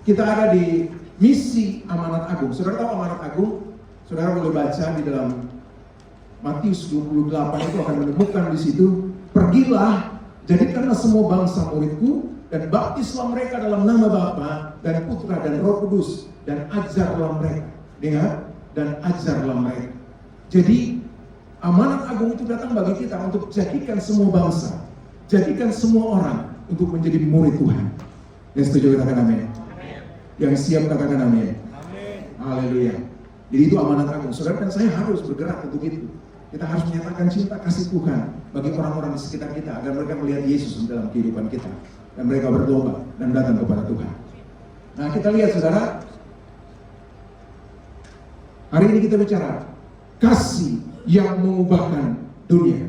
Kita ada di misi amanat agung. Saudara tahu amanat agung? Saudara boleh baca di dalam Matius 28 itu akan menemukan di situ, pergilah, jadikanlah semua bangsa muridku, dan baptislah mereka dalam nama Bapa dan Putra dan Roh Kudus, dan ajarlah mereka. Dengar, dan ajarlah mereka. Jadi amanat agung itu datang bagi kita untuk jadikan semua bangsa, jadikan semua orang untuk menjadi murid Tuhan. Yang setuju katakan amin. Yang siap katakan amin. Haleluya. Jadi itu amanat agung. Saudara dan saya harus bergerak untuk itu. Kita harus menyatakan cinta kasih Tuhan bagi orang-orang di sekitar kita agar mereka melihat Yesus dalam kehidupan kita dan mereka bertobat dan datang kepada Tuhan. Nah, kita lihat saudara, hari ini kita bicara kasih yang mengubahkan dunia.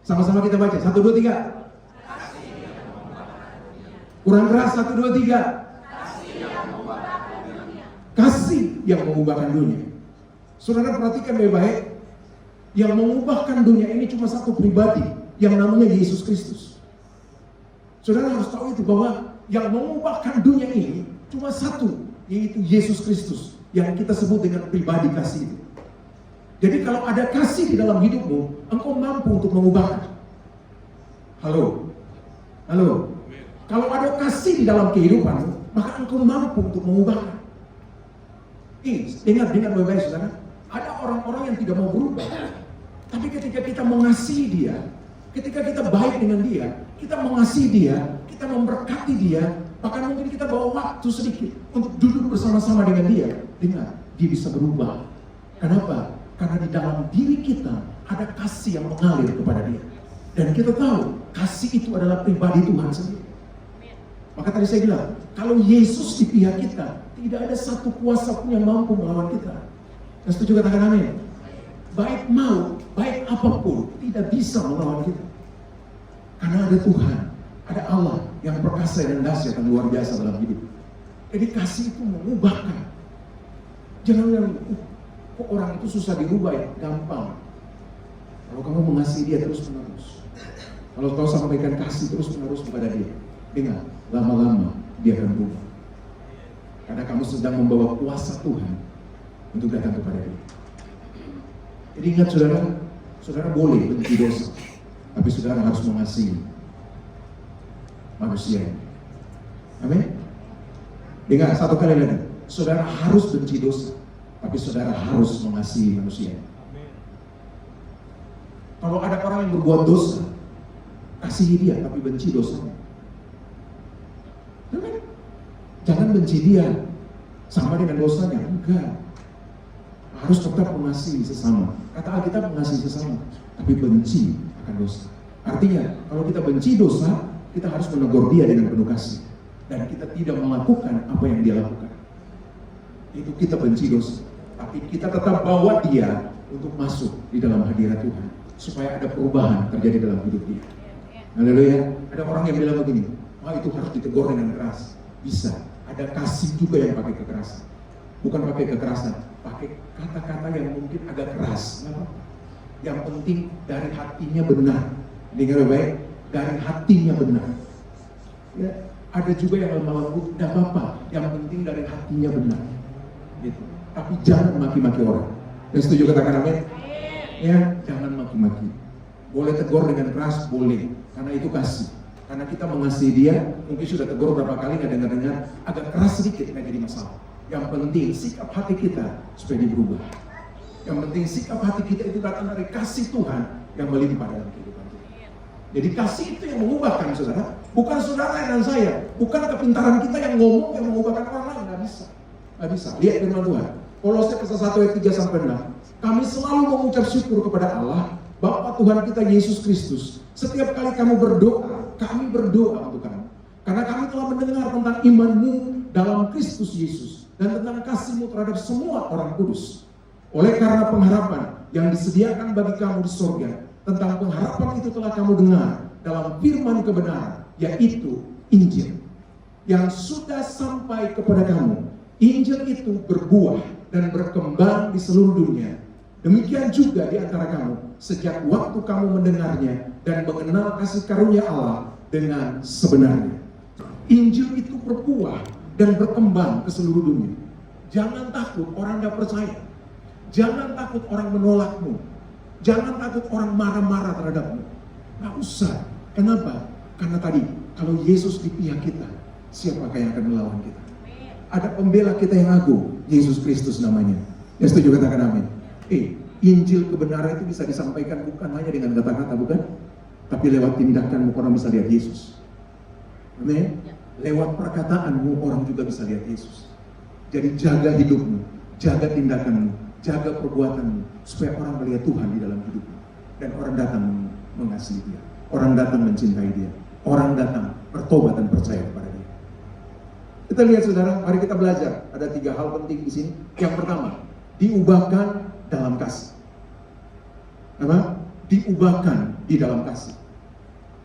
Sama-sama kita baca 1, 2, 3. Kurang keras 1, 2, 3. Kasih yang mengubahkan dunia. Saudara perhatikan baik-baik. Yang mengubahkan dunia ini cuma satu pribadi yang namanya Yesus Kristus. Saudara harus tahu itu bahwa yang mengubahkan dunia ini cuma satu, yaitu Yesus Kristus yang kita sebut dengan pribadi kasih itu. Jadi kalau ada kasih di dalam hidupmu, engkau mampu untuk mengubahkan. Halo? Halo? Kalau ada kasih di dalam kehidupanmu, maka engkau mampu untuk mengubahkan. Ingat baik-baik saudara, ada orang-orang yang tidak mau berubah. Tapi ketika kita mengasihi dia, ketika kita baik dengan dia, kita mengasihi dia, kita memberkati dia, bahkan mungkin kita bawa waktu sedikit untuk duduk bersama-sama dengan dia. Dengar, dia bisa berubah. Kenapa? Karena di dalam diri kita ada kasih yang mengalir kepada dia. Dan kita tahu, kasih itu adalah pribadi Tuhan sendiri. Maka tadi saya bilang, kalau Yesus di pihak kita, tidak ada satu kuasa pun yang mampu melawan kita. Dan setuju katakan amin. Baik mau, baik apapun, tidak bisa melawan kita. Karena ada Tuhan, ada Allah yang perkasa dan dahsyat dan luar biasa dalam hidup. Jadi kasih itu mengubahkan. Jangan bilang, kok orang itu susah dirubah ya? Gampang. Kalau kamu mengasihi dia terus menerus, kalau kau sampaikan kasih terus menerus kepada dia, dengar, lama-lama dia akan berubah. Karena kamu sedang membawa kuasa Tuhan untuk datang kepada dia. Jadi ingat saudara boleh benci dosa, tapi saudara harus mengasihi manusia. Amin. Dengar satu kali lagi, saudara harus benci dosa, tapi saudara harus mengasihi manusia. Kalau ada orang yang berbuat dosa, kasihi dia, tapi benci dosanya. Jangan benci dia sama dengan dosanya, enggak. Harus tetap mengasihi sesama. Kata Alkitab mengasihi sesama, tapi benci akan dosa. Artinya, kalau kita benci dosa, kita harus menegur dia dengan penuh kasih. Dan kita tidak melakukan apa yang dia lakukan. Itu kita benci dosa. Tapi kita tetap bawa dia untuk masuk di dalam hadirat Tuhan. Supaya ada perubahan terjadi dalam hidup dia. Haleluya. Ada orang yang bilang begini, itu harus ditegur dengan keras. Bisa. Ada kasih juga yang pakai kekerasan. Bukan pakai kekerasan, pakai kata-kata yang mungkin agak keras. Yang penting dari hatinya benar. Dengar baik, dari hatinya benar. Ya, ada juga yang lemah lembut, tidak apa-apa. Yang penting dari hatinya benar. Gitu. Tapi jangan maki-maki orang. Dan setuju katakan amin? Ya, jangan maki-maki. Boleh tegur dengan keras, boleh. Karena itu kasih. Karena kita mengasihi dia, mungkin sudah tegur berapa kali nggak dengar-dengar, agak keras sedikit nggak jadi masalah. Yang penting sikap hati kita supaya dia berubah. Yang penting sikap hati kita itu datang dari kasih Tuhan yang melimpah dalam kehidupan kita. Jadi kasih itu yang mengubahkan saudara, bukan saudara dan saya, bukan kepintaran kita yang ngomong yang mengubahkan orang lain, nggak bisa. Nggak bisa. Lihat firman Tuhan. Kolose pasal 1 ayat 3 sampai 6. Kami selalu mengucap syukur kepada Allah, Bapa Tuhan kita Yesus Kristus. Setiap kali kamu berdoa, kami berdoa untuk kamu. Karena kami telah mendengar tentang imanmu dalam Kristus Yesus dan tentang kasihmu terhadap semua orang kudus. Oleh karena pengharapan yang disediakan bagi kamu di surga, tentang pengharapan itu telah kamu dengar dalam firman kebenaran, yaitu Injil yang sudah sampai kepada kamu. Injil itu berbuah dan berkembang di seluruh dunia. Demikian juga di antara kamu sejak waktu kamu mendengarnya dan mengenal kasih karunia Allah dengan sebenarnya. Injil itu berbuah dan berkembang ke seluruh dunia. Jangan takut orang tidak percaya. Jangan takut orang menolakmu. Jangan takut orang marah-marah terhadapmu. Nggak usah. Kenapa? Karena tadi, kalau Yesus di pihak kita, siapakah yang akan melawan kita? Ada pembela kita yang agung, Yesus Kristus namanya. Ya setuju, katakan amin. Injil kebenaran itu bisa disampaikan bukan hanya dengan kata-kata, bukan? Tapi lewat tindakanmu orang bisa lihat Yesus. Amin. Lewat perkataanmu orang juga bisa lihat Yesus. Jadi jaga hidupmu, jaga tindakanmu, jaga perbuatanmu, supaya orang melihat Tuhan di dalam hidupmu. Dan orang datang mengasihi Dia, orang datang mencintai Dia, orang datang bertobat dan percaya kepada Dia. Kita lihat saudara, mari kita belajar. Ada 3 hal penting di sini. Yang pertama, diubahkan dalam kasih. Apa? Diubahkan di dalam kasih.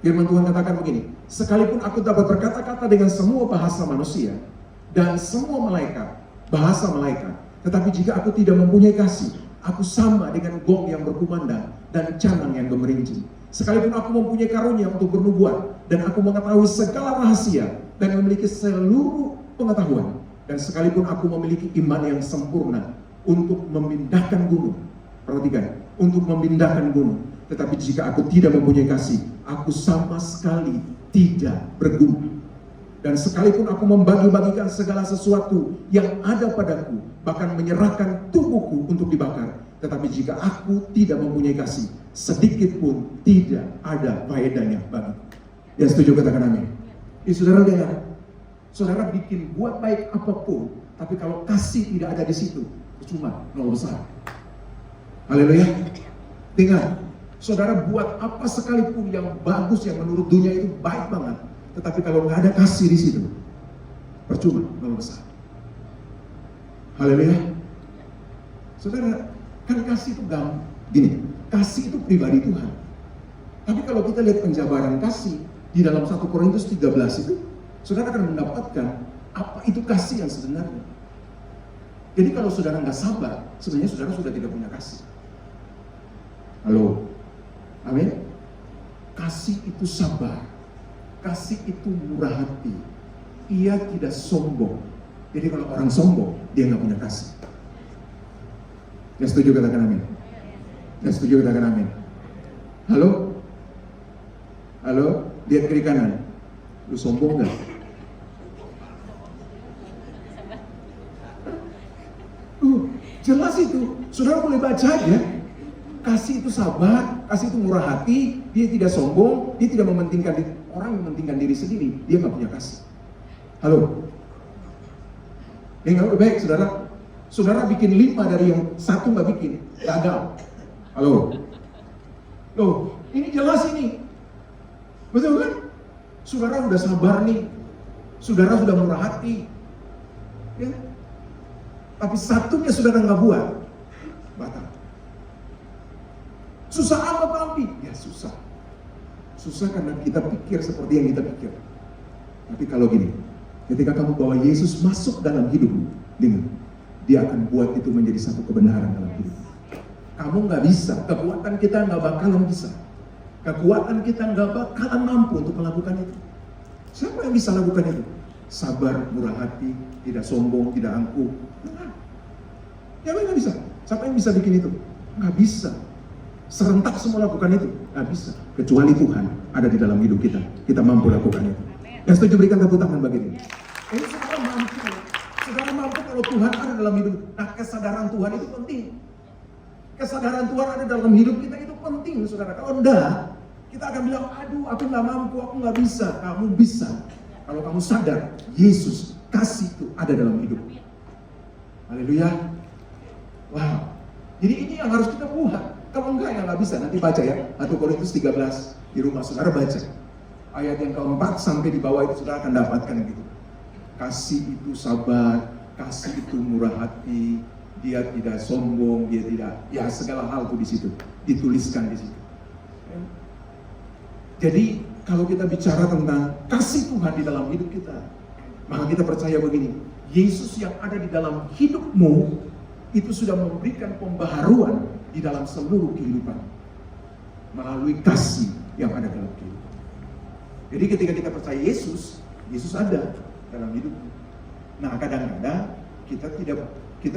Firman Tuhan katakan begini, sekalipun aku dapat berkata-kata dengan semua bahasa manusia dan semua bahasa malaikat, tetapi jika aku tidak mempunyai kasih, aku sama dengan gong yang berkumandang dan canang yang gemerincing. Sekalipun aku mempunyai karunia untuk bernubuat dan aku mengetahui segala rahasia dan memiliki seluruh pengetahuan, dan sekalipun aku memiliki iman yang sempurna untuk memindahkan gunung, perhatikan, untuk memindahkan gunung, tetapi jika aku tidak mempunyai kasih, aku sama sekali tidak berguna. Dan sekalipun aku membagi-bagikan segala sesuatu yang ada padaku, bahkan menyerahkan tubuhku untuk dibakar, tetapi jika aku tidak mempunyai kasih, sedikit pun tidak ada faedahnya bagiku. Ya setuju, katakan amin. Saudara dengar, saudara bikin buat baik apapun, tapi kalau kasih tidak ada di situ, percuma, nol besar. Haleluya. Dengar, saudara buat apa sekalipun yang bagus, yang menurut dunia itu baik banget, tetapi kalau nggak ada kasih di situ, percuma, nol besar. Haleluya. Saudara, kan kasih itu gini, kasih itu pribadi Tuhan. Tapi kalau kita lihat penjabaran kasih di dalam 1 Korintus 13 itu, saudara akan mendapatkan apa itu kasih yang sebenarnya. Jadi kalau saudara nggak sabar, sebenarnya saudara sudah tidak punya kasih. Halo, amin. Kasih itu sabar, kasih itu murah hati, ia tidak sombong. Jadi kalau orang sombong, dia nggak punya kasih. Ya setuju, katakan amin. Ya setuju, katakan amin. Halo, halo, lihat kiri kanan. Lu sombong nggak? Jelas itu, saudara boleh baca ya. Kasih itu sabar, kasih itu murah hati, dia tidak sombong, dia tidak mementingkan diri. Orang mementingkan diri sendiri, dia nggak punya kasih. Halo, yang baik saudara, saudara bikin 5 dari yang 1 nggak bikin, gagal. Halo, loh, ini jelas ini, betul kan? Saudara udah sabar nih, saudara sudah murah hati, ya. Tapi satunya saudara nggak buat, batal. Susah apa tapi? Ya susah. Susah karena kita pikir seperti yang kita pikir. Tapi kalau gini, ketika kamu bawa Yesus masuk dalam hidupmu, dia akan buat itu menjadi satu kebenaran dalam hidup. Kamu nggak bisa, kekuatan kita nggak bakalan bisa. Kekuatan kita nggak bakalan mampu untuk melakukan itu. Siapa yang bisa lakukan itu? Sabar, murah hati, tidak sombong, tidak angkuh. Siapa yang nggak bisa? Siapa yang bisa bikin itu? Nggak bisa. Serentak semua lakukan itu, nggak bisa. Kecuali Tuhan ada di dalam hidup kita, kita mampu lakukan itu. Yang setuju berikan tepuk tangan bagi ini. Ini saudara mampu. Saudara mampu kalau Tuhan ada dalam hidup. Nah, kesadaran Tuhan itu penting. Kesadaran Tuhan ada dalam hidup kita itu penting, saudara. Kalau enggak, kita akan bilang, aduh, aku nggak mampu, aku nggak bisa. Kamu bisa. Kalau kamu sadar, Yesus kasih itu ada dalam hidup. Haleluya. Wow. Jadi ini yang harus kita buat. Kalau enggak, ya nggak bisa. Nanti baca ya, 1 Korintus 13 di rumah saudara baca. Ayat yang keempat sampai di bawah itu saudara akan dapatkan gitu. Kasih itu sabar, kasih itu murah hati, dia tidak sombong, dia tidak, ya segala hal itu di situ, dituliskan di situ. Jadi kalau kita bicara tentang kasih Tuhan di dalam hidup kita, maka kita percaya begini, Yesus yang ada di dalam hidupmu itu sudah memberikan pembaharuan di dalam seluruh kehidupan melalui kasih yang ada dalam kehidupan. Jadi ketika kita percaya Yesus, Yesus ada dalam hidupmu. Nah, kadang-kadang kita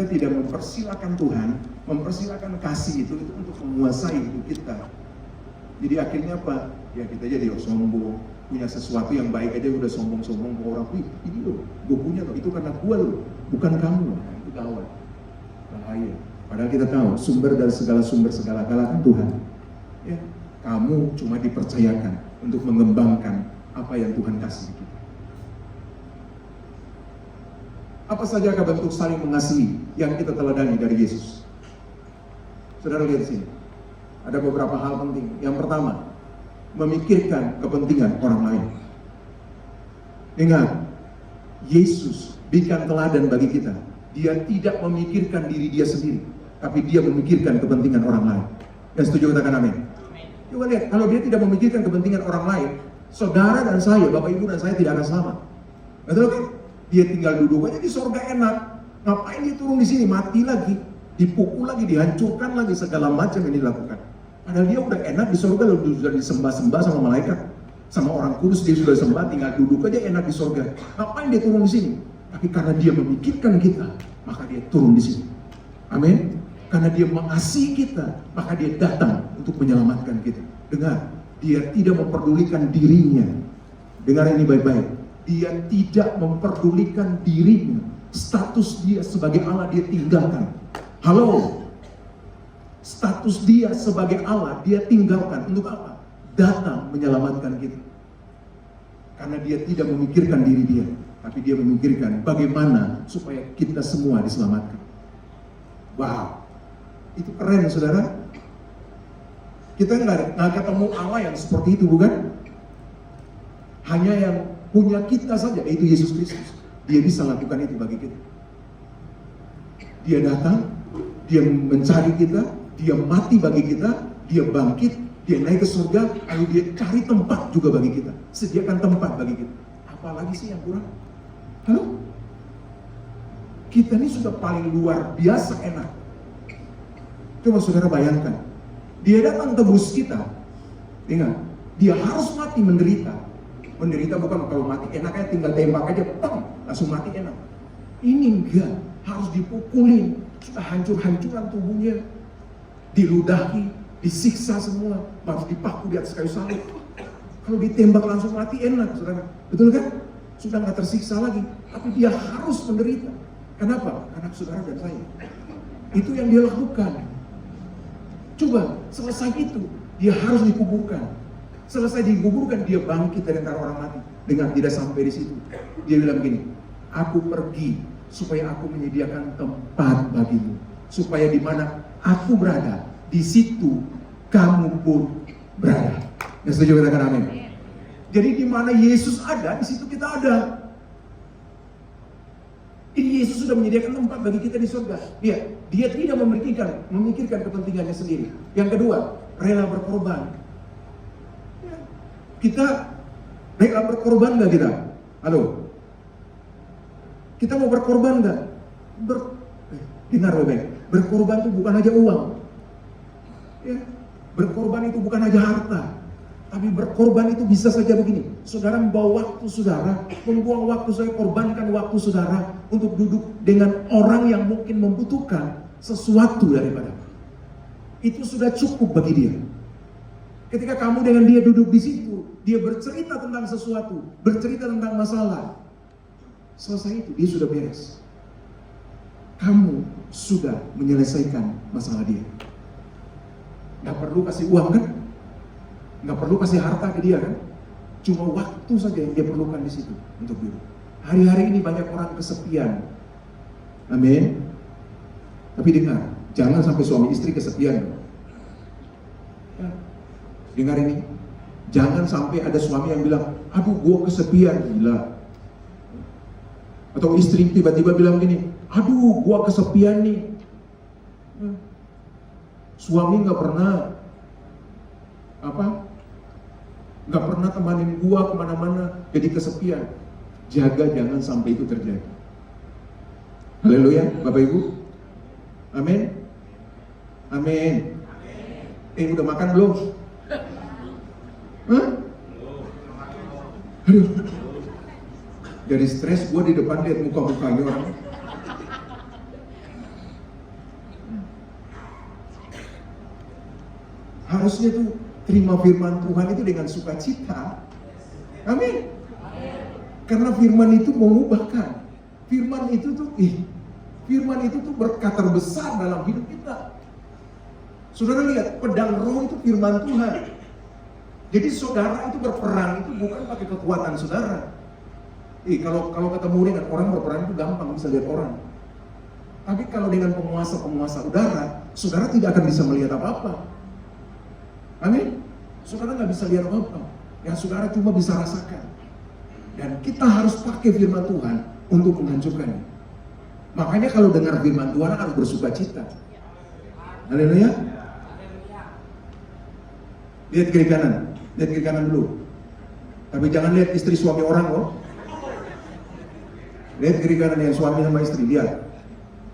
tidak mempersilahkan Tuhan, mempersilahkan kasih itu untuk menguasai hidup kita. Jadi akhirnya apa? Ya kita jadi sombong, punya sesuatu yang baik aja udah sombong-sombong ke orang. Ini loh, gue punya loh, itu karena gue loh, bukan kamu. Nah, itu gawat, bahaya. Padahal kita tahu sumber segala kan Tuhan. Ya, kamu cuma dipercayakan untuk mengembangkan apa yang Tuhan kasih kita. Apa saja bentuk saling mengasihi yang kita teladani dari Yesus? Saudara lihat sini. Ada beberapa hal penting. Yang pertama, memikirkan kepentingan orang lain. Ingat, Yesus bikin teladan bagi kita. Dia tidak memikirkan diri dia sendiri, tapi dia memikirkan kepentingan orang lain. Yang setuju katakan amin. Coba lihat, kalau dia tidak memikirkan kepentingan orang lain, saudara dan saya, Bapak Ibu dan saya tidak akan selamat. Betul kan? Dia tinggal duduk aja di sorga enak. Ngapain dia turun di sini? Mati lagi, dipukul lagi, dihancurkan lagi, segala macam yang dilakukan. Padahal dia udah enak di sorga, sudah disembah-sembah sama malaikat, sama orang kudus dia sudah sembah, tinggal duduk aja enak di sorga. Ngapain dia turun di sini? Tapi karena dia memikirkan kita, maka dia turun di sini. Amin. Karena dia mengasihi kita, maka dia datang untuk menyelamatkan kita. Dengar, dia tidak memperdulikan dirinya. Dengar ini baik-baik. Dia tidak memperdulikan dirinya. Status dia sebagai Allah dia tinggalkan. Halo. Status dia sebagai Allah dia tinggalkan. Untuk apa? Datang menyelamatkan kita. Karena dia tidak memikirkan diri dia, tapi dia memikirkan bagaimana supaya kita semua diselamatkan. Wow. Itu keren, saudara. Kita nggak ketemu Allah yang seperti itu, bukan? Hanya yang punya kita saja, yaitu Yesus Kristus. Dia bisa lakukan itu bagi kita. Dia datang, dia mencari kita, dia mati bagi kita, dia bangkit, dia naik ke surga, lalu dia cari tempat juga bagi kita. Sediakan tempat bagi kita. Apalagi sih yang kurang? Halo? Kita ini sudah paling luar biasa enak. Coba saudara bayangkan, dia datang tebus kita. Ingat, dia harus mati menderita. Menderita bukan kalau mati enaknya tinggal tembak aja, pang, langsung mati enak. Ini enggak, harus dipukulin, sudah hancur-hancuran tubuhnya, diludahi, disiksa semua, harus dipaku di atas kayu salib. Kalau ditembak langsung mati enak, saudara. Betul kan? Sudah nggak tersiksa lagi, tapi dia harus menderita. Kenapa? Karena saudara dan saya. Itu yang dia lakukan. Coba, selesai itu, dia harus dikuburkan. Selesai dikuburkan, dia bangkit dari antara orang mati. Dengan tidak sampai di situ, dia bilang gini, aku pergi supaya aku menyediakan tempat bagimu, supaya di mana aku berada, di situ kamu pun berada. Yang setuju katakan amin. Jadi di mana Yesus ada, di situ kita ada. Ini Yesus sudah menyediakan tempat bagi kita di surga. Dia tidak memikirkan kepentingannya sendiri. Yang kedua, rela berkorban. Kita rela berkorban nggak kita? Halo? Kita mau berkorban nggak? Dengar baik-baik. Berkorban itu bukan aja uang. Ya. Berkorban itu bukan aja harta. Tapi berkorban itu bisa saja begini. Saudara membawa waktu saudara, membuang waktu saya, korbankan waktu saudara untuk duduk dengan orang yang mungkin membutuhkan sesuatu daripada. Itu sudah cukup bagi dia. Ketika kamu dengan dia duduk di situ, dia bercerita tentang sesuatu, bercerita tentang masalah. Selesai itu, dia sudah beres. Kamu sudah menyelesaikan masalah dia. Gak perlu kasih uang kan? Gak perlu kasih harta ke dia kan? Cuma waktu saja yang dia perlukan di situ untuk duduk. Hari-hari ini banyak orang kesepian. Amin. Tapi dengar, jangan sampai suami istri kesepian. Dengar ini, jangan sampai ada suami yang bilang, aduh gue kesepian, gila. Atau istri tiba-tiba bilang gini, aduh gue kesepian nih. Suami gak pernah gak pernah temanin gue kemana-mana, jadi kesepian. Jaga jangan sampai itu terjadi. Haleluya, Bapak Ibu. Amin. Amin. Udah makan belum? Hah? Aduh. Jadi stres gue di depan lihat muka-mukanya orang. Harusnya tuh terima firman Tuhan itu dengan sukacita. Amin. Karena firman itu mengubahkan. Firman itu tuh berkat terbesar dalam hidup kita. Saudara lihat, pedang roh itu firman Tuhan. Jadi saudara itu berperang itu bukan pakai kekuatan saudara. Kalau ketemu dengan orang berperang itu gampang bisa lihat orang. Tapi kalau dengan penguasa udara, saudara tidak akan bisa melihat apa-apa. Amin. Saudara nggak bisa lihat apa-apa. Yang saudara cuma bisa rasakan. Dan kita harus pakai firman Tuhan untuk menghancurkannya. Makanya kalau dengar firman Tuhan harus bersuka cita. Haleluya. Lihat kiri kanan dulu. Tapi jangan lihat istri suami orang loh. Lihat kiri kanan yang suami sama istri, lihat.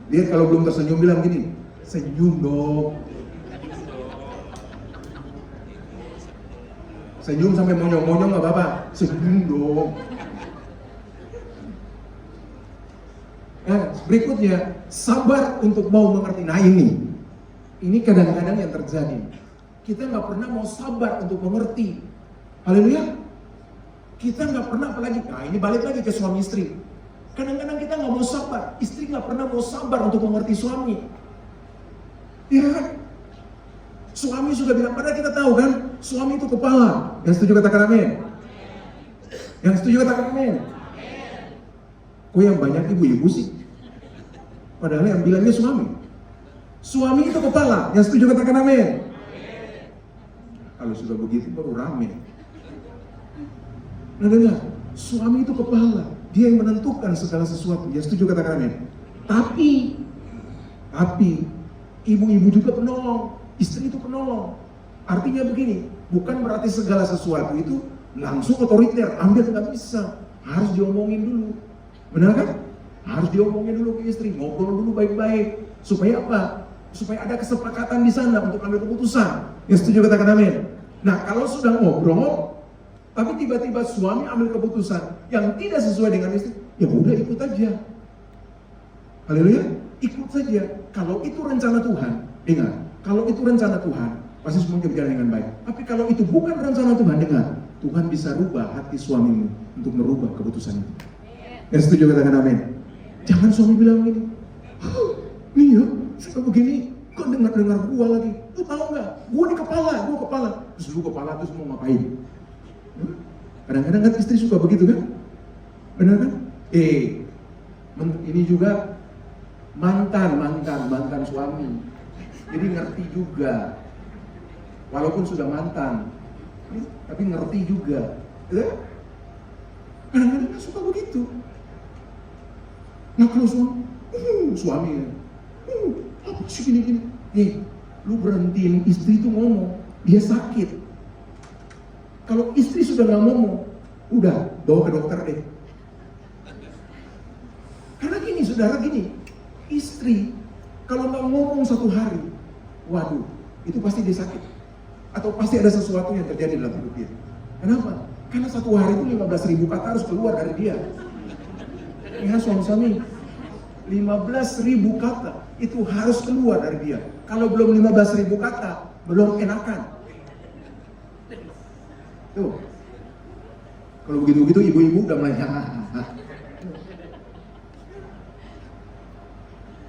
Lihat kalau belum tersenyum bilang gini, senyum dong. Senyum sampai monyong-monyong nggak apa-apa, senyum dong. Berikutnya, sabar untuk mau mengerti. Nah ini kadang-kadang yang terjadi. Kita nggak pernah mau sabar untuk mengerti. Haleluya. Kita nggak pernah, apalagi, nah ini balik lagi ke suami istri. Kadang-kadang kita nggak mau sabar, istri nggak pernah mau sabar untuk mengerti suami. Iya kan? Suami sudah bilang, padahal kita tahu kan, suami itu kepala. Yang setuju katakan amin. Yang setuju katakan amin. Kok yang banyak ibu-ibu sih? Padahal yang bilangnya suami. Suami itu kepala. Yang setuju katakan amin. Kalau sudah begitu baru rame. Nah dengar, suami itu kepala. Dia yang menentukan segala sesuatu. Yang setuju katakan amin. Tapi ibu-ibu juga penolong. Istri itu penolong. Artinya begini, bukan berarti segala sesuatu itu langsung otoriter, ambil, nggak bisa. Harus diomongin dulu. Benar kan? Harus diomongin dulu ke istri, ngobrol dulu baik-baik. Supaya apa? Supaya ada kesepakatan di sana untuk ambil keputusan. Yang setuju katakan amin. Nah, kalau sudah ngobrol, tapi tiba-tiba suami ambil keputusan yang tidak sesuai dengan istri, ya udah ikut aja. Haleluya, ikut saja. Kalau itu rencana Tuhan, dengar. Kalau itu rencana Tuhan, pasti semuanya berjalan dengan baik. Tapi kalau itu bukan rencana Tuhan, dengar. Tuhan bisa rubah hati suamimu untuk merubah keputusan itu. Yang setuju katakan amin. Jangan suami bilang gini, nih ya, suka begini, kok dengar gua lagi. Lu tahu nggak? Gua kepala. Terus lu kepala terus mau ngapain? Kadang-kadang kan istri suka begitu kan? Benar kan? Ini juga mantan suami. Jadi ngerti juga. Walaupun sudah mantan, tapi ngerti juga. Kadang-kadang suka begitu. Nah kalau suami, apa sih gini-gini? Lu berhentiin istri itu ngomong, dia sakit. Kalau istri sudah nggak ngomong, udah bawa ke dokter deh. Karena gini, saudara gini, istri kalau nggak ngomong satu hari, waduh, itu pasti dia sakit. Atau pasti ada sesuatu yang terjadi dalam hidup dia. Kenapa? Karena satu hari itu 15.000 kata harus keluar dari dia. Ya suami-suami, 15.000 kata itu harus keluar dari dia. Kalau belum 15.000 kata, belum enakan. Tuh. Kalau begitu-begitu ibu-ibu udah mulai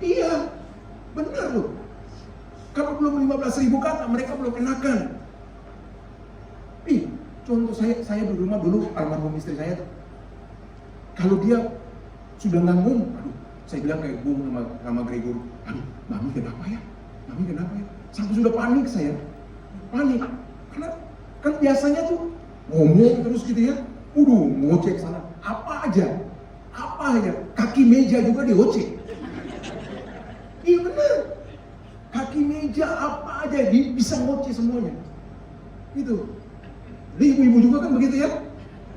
Iya, benar loh. Kalau belum 15.000 kata, mereka belum enakan. Contoh saya di rumah dulu, almarhum istri saya tuh. Kalau dia sudah ngomong, saya bilang kayak Bung sama Gregor, Mami kenapa ya? Sampai sudah panik saya. Karena kan biasanya tuh ngomong terus gitu ya, ngocek sana, apa aja, kaki meja juga diocek. Iya bener, kaki meja apa aja bisa ngocek semuanya. Gitu. Jadi ibu-ibu juga kan begitu ya,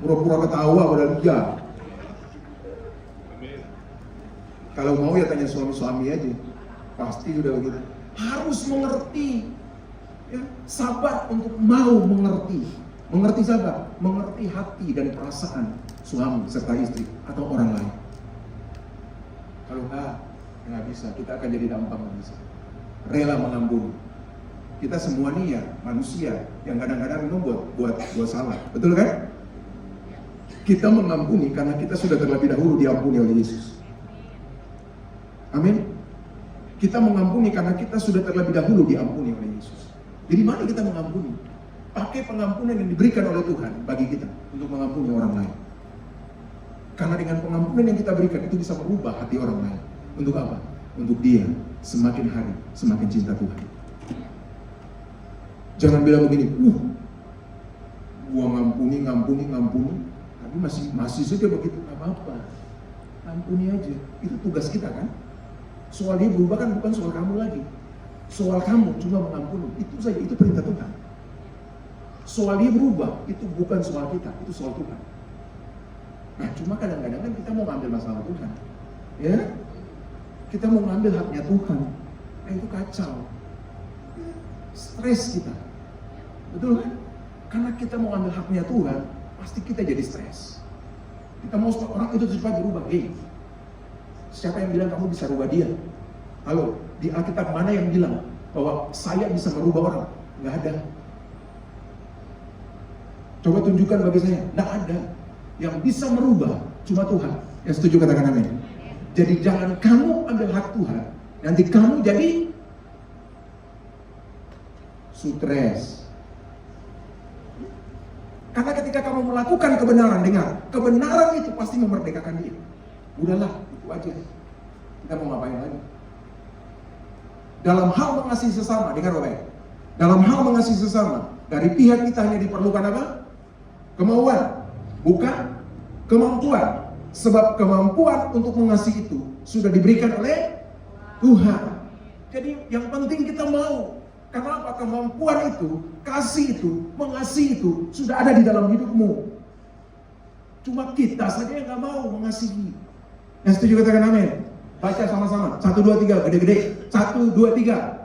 pura-pura ketawa padahal enggak. Kalau mau ya tanya suami-suami aja, pasti udah begitu. Harus mengerti, ya, sabar untuk mau mengerti. Mengerti siapa? Mengerti hati dan perasaan suami serta istri atau orang lain. Kalau nggak bisa, kita akan jadi gampang nggak bisa. Rela mengampuni. Kita semua nih ya manusia yang kadang-kadang buat salah, betul kan? Kita mengampuni karena kita sudah terlebih dahulu diampuni oleh Yesus. Amin. Kita mengampuni karena kita sudah terlebih dahulu diampuni oleh Yesus. Jadi mari kita mengampuni. Pakai pengampunan yang diberikan oleh Tuhan bagi kita untuk mengampuni orang lain. Karena dengan pengampunan yang kita berikan itu bisa merubah hati orang lain. Untuk apa? Untuk dia semakin hari semakin cinta Tuhan. Jangan bilang begini, gua ngampuni, tapi masih saja begitu, nggak apa-apa. Ampuni aja, itu tugas kita kan. Soal dia berubah kan bukan soal kamu lagi. Soal kamu cuma mengampuni, itu saja, itu perintah Tuhan. Soal dia berubah, itu bukan soal kita, itu soal Tuhan. Nah, cuma kadang-kadang kan kita mau ngambil masalah Tuhan, ya? Kita mau ngambil haknya Tuhan, nah itu kacau. Stres kita, betul kan? Karena kita mau ngambil haknya Tuhan, pasti kita jadi stres. Kita mau orang itu cepat berubah. Siapa yang bilang kamu bisa rubah dia? Halo, di Alkitab mana yang bilang bahwa saya bisa merubah orang? Nggak ada. Coba tunjukkan bagi saya, nggak ada. Yang bisa merubah cuma Tuhan. Yang setuju katakan amin. Jadi jangan kamu ambil hak Tuhan, nanti kamu jadi stres. Karena ketika kamu melakukan kebenaran, dengar, kebenaran itu pasti memerdekakan dia. Udahlah, itu aja. Kita mau ngapain lagi? Dalam hal mengasihi sesama, dengar baik. Dalam hal mengasihi sesama, dari pihak kita hanya diperlukan apa? Kemauan, bukan kemampuan. Sebab kemampuan untuk mengasihi itu sudah diberikan oleh Tuhan. Jadi yang penting kita mau. Kenapa? Kemampuan itu, kasih itu, mengasihi itu sudah ada di dalam hidupmu. Cuma kita saja yang gak mau mengasihi. Yang setuju katakan amin. Baca sama-sama. 1, 2, 3, gede-gede. 1, 2, 3.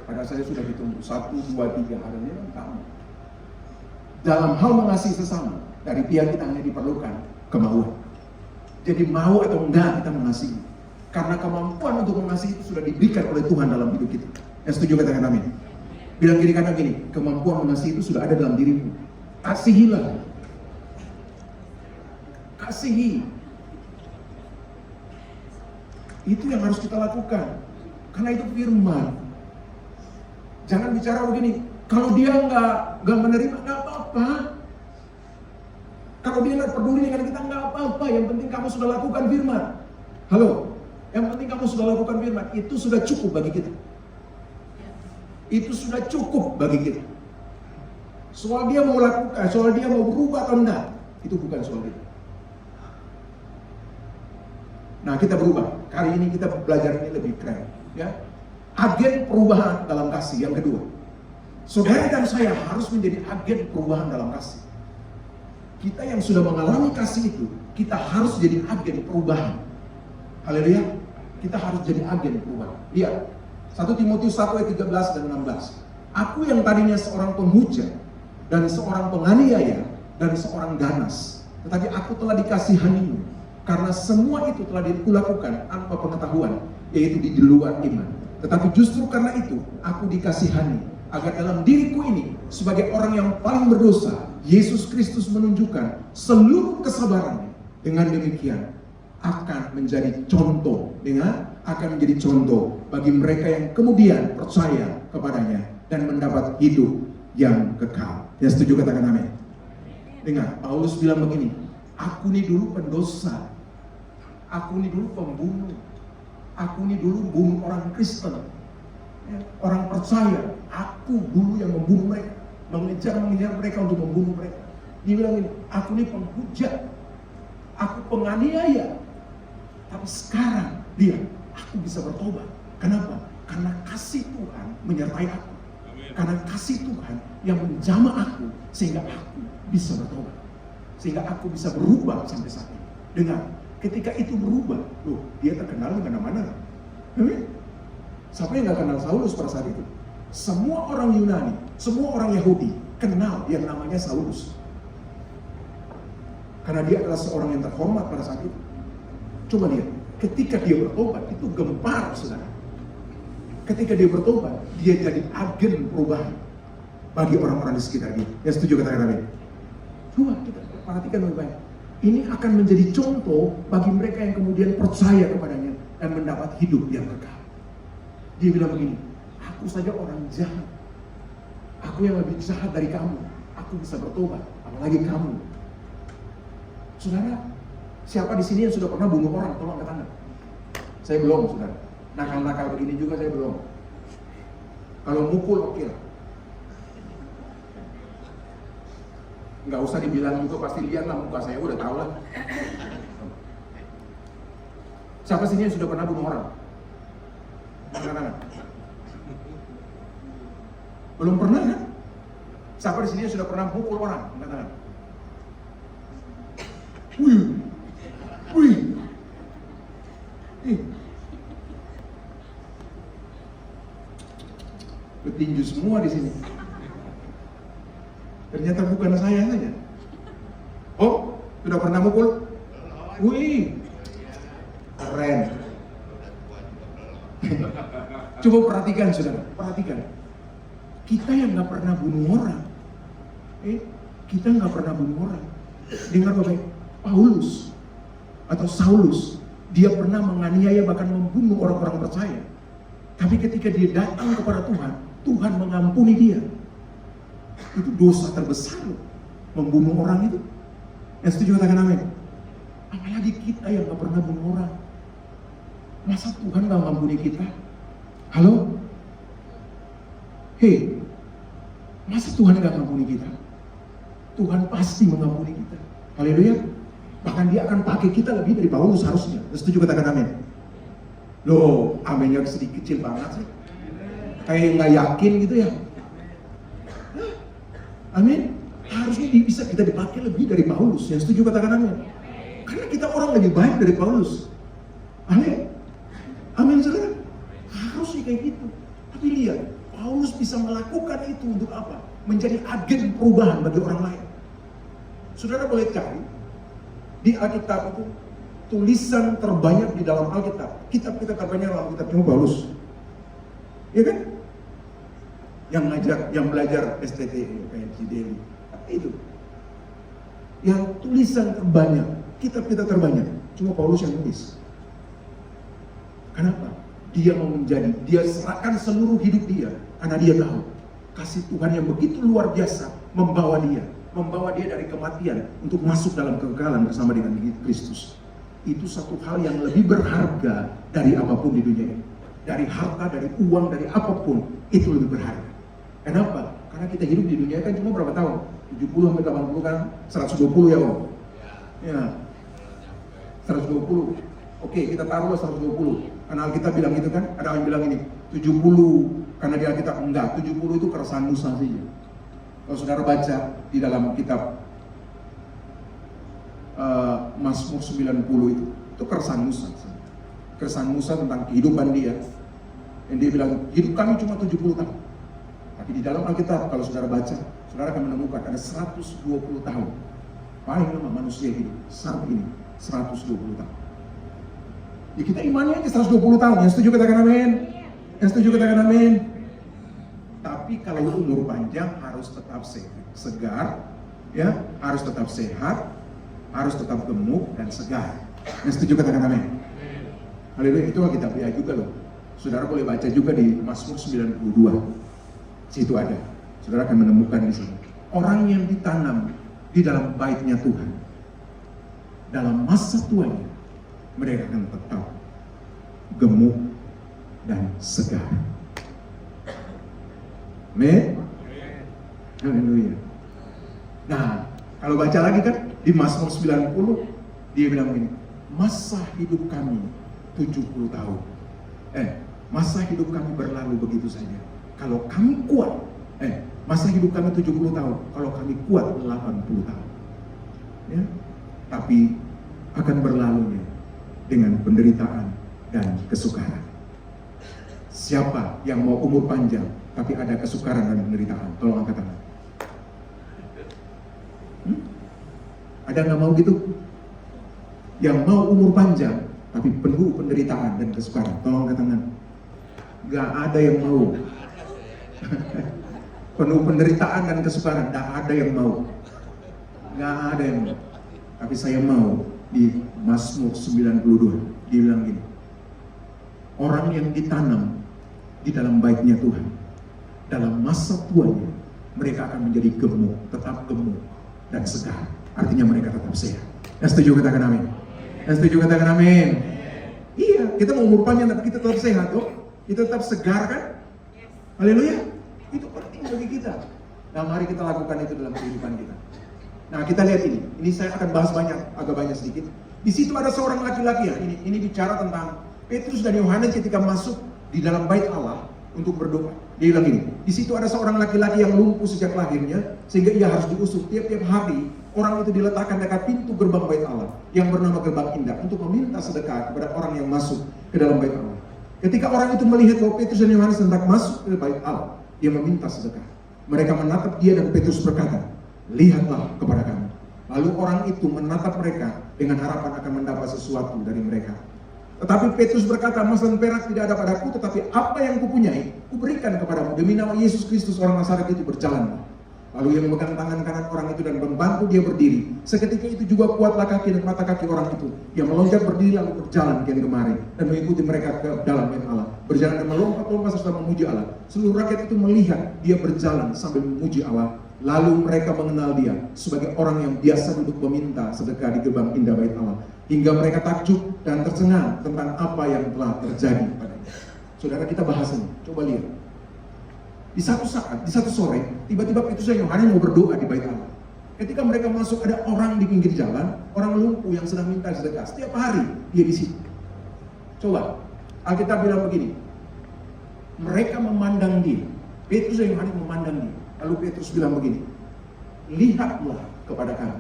Karena saya sudah hitung 1, 2, 3 hari ini kan kamu. Dalam hal mengasihi sesama, dari pihak kita hanya diperlukan kemauan. Jadi mau atau enggak kita mengasihi. Karena kemampuan untuk mengasihi itu sudah diberikan oleh Tuhan dalam hidup kita. Yang setuju katakan amin. Bilang kiri kanan gini, kemampuan mengasihi itu sudah ada dalam dirimu. Kasihilah. Kasihi. Itu yang harus kita lakukan. Karena itu firman. Jangan bicara begini, kalau dia nggak menerima, nggak apa-apa. Kalau dia nggak peduli dengan kita, nggak apa-apa. Yang penting kamu sudah lakukan firman. Halo, yang penting kamu sudah lakukan firman. Itu sudah cukup bagi kita. Itu sudah cukup bagi kita. Soal dia mau lakukan, soal dia mau berubah atau enggak, itu bukan soal kita. Nah, kita berubah. Kali ini kita belajar ini lebih keren, ya. Agen perubahan dalam kasih yang kedua. Saudara dan saya harus menjadi agen perubahan dalam kasih. Kita yang sudah mengalami kasih itu, kita harus jadi agen perubahan. Haleluya. Kita harus jadi agen perubahan. Lihat, 1 Timotius 1 ayat 13 dan 16. Aku yang tadinya seorang pemuja dan seorang penganiaya dan seorang ganas, tetapi aku telah dikasihanimu karena semua itu telah dikulakukan tanpa pengetahuan, yaitu di luar iman. Tetapi justru karena itu aku dikasihani, agar dalam diriku ini sebagai orang yang paling berdosa, Yesus Kristus menunjukkan seluruh kesabarannya. Dengan demikian akan menjadi contoh, akan menjadi contoh bagi mereka yang kemudian percaya kepadanya dan mendapat hidup yang kekal. Ya, setuju katakan amin. Dengar, Paulus bilang begini, aku ini dulu pendosa, aku ini dulu pembunuh, aku ini dulu bunuh orang Kristen, orang percaya. Aku dulu yang membunuh mereka, mengejar mereka untuk membunuh mereka. Dia bilang ini, aku ini penghujat, aku penganiaya. Tapi sekarang aku bisa bertobat. Kenapa? Karena kasih Tuhan menyertai aku. Karena kasih Tuhan yang menjamah aku sehingga aku bisa bertobat. Sehingga aku bisa berubah sampai saat ini. Dengar, ketika itu berubah, loh, dia terkenal di mana-mana. Siapa yang gak kenal Saulus pada saat itu? Semua orang Yunani, semua orang Yahudi kenal yang namanya Saulus. Karena dia adalah seorang yang terhormat pada saat itu. Coba lihat, ketika dia bertobat, itu gempar, saudara. Ketika dia bertobat, dia jadi agen perubahan bagi orang-orang di sekitar dia. Yang setuju katakan amin. Coba kita perhatikan baik-baik. Ini akan menjadi contoh bagi mereka yang kemudian percaya kepadanya dan mendapat hidup yang kekal. Dia bilang begini, aku saja orang jahat. Aku yang lebih jahat dari kamu. Aku bisa bertobat, apalagi kamu. Saudara, siapa di sini yang sudah pernah bunuh orang? Tolong angkat tangan. Saya belum, saudara. Nakal-nakal begini juga saya belum. Kalau mukul, oke lah. Nggak usah dibilang juga, pasti lihat lah muka saya, udah tahu lah. Siapa sini yang sudah pernah bunuh orang? Angkat tangan. Belum pernah kan? Siapa di sini yang sudah pernah mukul orang? Angkat tangan. Wih. Petinju semua di sini. Ternyata bukan saya saja. Oh, sudah pernah mukul? Wih, keren. Coba perhatikan, saudara. Perhatikan. Kita yang nggak pernah bunuh orang, kita nggak pernah bunuh orang. Dengar baik, Paulus atau Saulus, dia pernah menganiaya bahkan membunuh orang-orang percaya. Tapi ketika dia datang kepada Tuhan, Tuhan mengampuni dia. Itu dosa terbesar loh, membunuh orang itu. Yang setuju katakan amin. Apalagi kita yang gak pernah bunuh orang. Masa Tuhan gak mengampuni kita? Halo? Hei, masa Tuhan gak mengampuni kita? Tuhan pasti mengampuni kita. Haleluya. Bahkan dia akan pakai kita lebih dari Paulus harusnya. Yang setuju katakan amin. Loh, aminnya sedikit kecil banget sih. Kayak gak yakin gitu ya. Amin. Harusnya bisa kita dipakai lebih dari Paulus. Yang setuju katakan amin. Karena kita orang lebih baik dari Paulus. Amin. Amin saudara. Harusnya kayak gitu. Tapi lihat, Paulus bisa melakukan itu untuk apa? Menjadi agen perubahan bagi orang lain. Saudara boleh cari di Alkitab itu tulisan terbanyak di dalam Alkitab. Kitab-kitab terbanyak dalam Alkitab cuma Paulus. Ya kan? Yang ngajar, yang belajar STT kayak Cideli itu, yang tulisan terbanyak, kitab-kitab terbanyak cuma Paulus yang tulis. Kenapa? Dia mau dia serahkan seluruh hidup dia karena dia tahu kasih Tuhan yang begitu luar biasa membawa dia dari kematian untuk masuk dalam kekekalan bersama dengan Kristus. Itu satu hal yang lebih berharga dari apapun di dunia ini. Dari harta, dari uang, dari apapun, itu lebih berharga. Kenapa? Karena kita hidup di dunia kan cuma berapa tahun? 70 sampai 80 kan? 120 ya Om? Ya 120. Oke, kita taruhlah 120. Karena Alkitab bilang gitu kan? Ada yang bilang ini 70, karena di Alkitab enggak, 70 itu keresahan Musa saja. Kalau saudara baca di dalam kitab Mazmur 90 itu keresahan Musa. Keresahan Musa tentang kehidupan dia. Dan dia bilang, hidup kami cuma 70 tahun. Tapi di dalam Alkitab, kalau saudara baca, saudara akan menemukan ada 120 tahun. Paling lama manusia hidup saat ini, 120 tahun. Ya kita imannya aja 120 tahun. Yang setuju katakan amin. Yang setuju katakan amin. Tapi kalau umur panjang harus tetap segar, ya, harus tetap sehat, harus tetap gemuk dan segar. Yang setuju katakan amin. Haleluya, itu Alkitab ya juga loh. Saudara boleh baca juga di Mazmur 92. Situ ada. Saudara akan menemukan di sini. Orang yang ditanam di dalam baitnya Tuhan, dalam masa tuanya, mereka akan tetap gemuk dan segar. Amin. Haleluya. Nah, kalau baca lagi kan di Mazmur 90, dia bilang begini, masa hidup kami 70 tahun. Masa hidup kami berlalu begitu saja. Kalau kami kuat, Masa hidup kami 70 tahun, kalau kami kuat 80 tahun. Ya, tapi akan berlalunya dengan penderitaan dan kesukaran. Siapa yang mau umur panjang tapi ada kesukaran dan penderitaan? Tolong angkat tangan. Ada nggak mau gitu? Yang mau umur panjang tapi penuh penderitaan dan kesukaran? Tolong angkat tangan. Gak ada yang mau. Penuh penderitaan dan kesukaran, gak ada yang mau. Gak ada yang mau. Tapi saya mau. Di Mazmur 92 dibilang gini, orang yang ditanam di dalam baitnya Tuhan, dalam masa tuanya mereka akan menjadi gemuk, tetap gemuk dan segar. Artinya mereka tetap sehat. Yang setuju katakan amin. Yang setuju katakan amin. Iya, kita mau umur panjang tapi kita tetap sehat tuh. Kita tetap segar kan? Haleluya. Itu penting bagi kita. Nah, mari kita lakukan itu dalam kehidupan kita. Nah, kita lihat ini. Ini saya akan bahas agak banyak sedikit. Di situ ada seorang laki-laki ya. Ini bicara tentang Petrus dan Yohanes ketika masuk di dalam bait Allah untuk berdoa. Dia bilang gini, di situ ada seorang laki-laki yang lumpuh sejak lahirnya sehingga ia harus diusung tiap-tiap hari. Orang itu diletakkan dekat pintu gerbang bait Allah yang bernama Gerbang Indah untuk meminta sedekah kepada orang yang masuk ke dalam bait Allah. Ketika orang itu melihat bahwa Petrus dan Yohanes hendak masuk ke bait Allah, dia meminta sedekah. Mereka menatap dia dan Petrus berkata, lihatlah kepada kami. Lalu orang itu menatap mereka dengan harapan akan mendapat sesuatu dari mereka. Tetapi Petrus berkata, emas dan perak tidak ada padaku, tetapi apa yang kupunyai, kuberikan kepadamu. Demi nama Yesus Kristus orang Nazaret itu berjalan. Lalu yang memegang tangan kanan orang itu dan membantu dia berdiri. Seketika itu juga kuatlah kaki dan mata kaki orang itu. Yang melonjak berdiri lalu berjalan kian kemari dan mengikuti mereka ke dalam bait Allah. Berjalan dan melompat-lompat serta memuji Allah. Seluruh rakyat itu melihat dia berjalan sambil memuji Allah. Lalu mereka mengenal dia sebagai orang yang biasa duduk meminta sedekah di gerbang indah bait Allah. Hingga mereka takjub dan tercengang tentang apa yang telah terjadi padanya. Saudara, kita bahas ini. Coba lihat. Di satu saat, di satu sore, tiba-tiba Petrus dan Yohanes mau berdoa di bait Allah. Ketika mereka masuk, ada orang di pinggir jalan, orang lumpuh yang sedang minta sedekah. Setiap hari dia di situ. Coba, Alkitab bilang begini. Mereka memandang dia. Petrus dan Yohanes memandang dia. Lalu Petrus bilang begini, lihatlah kepada kami.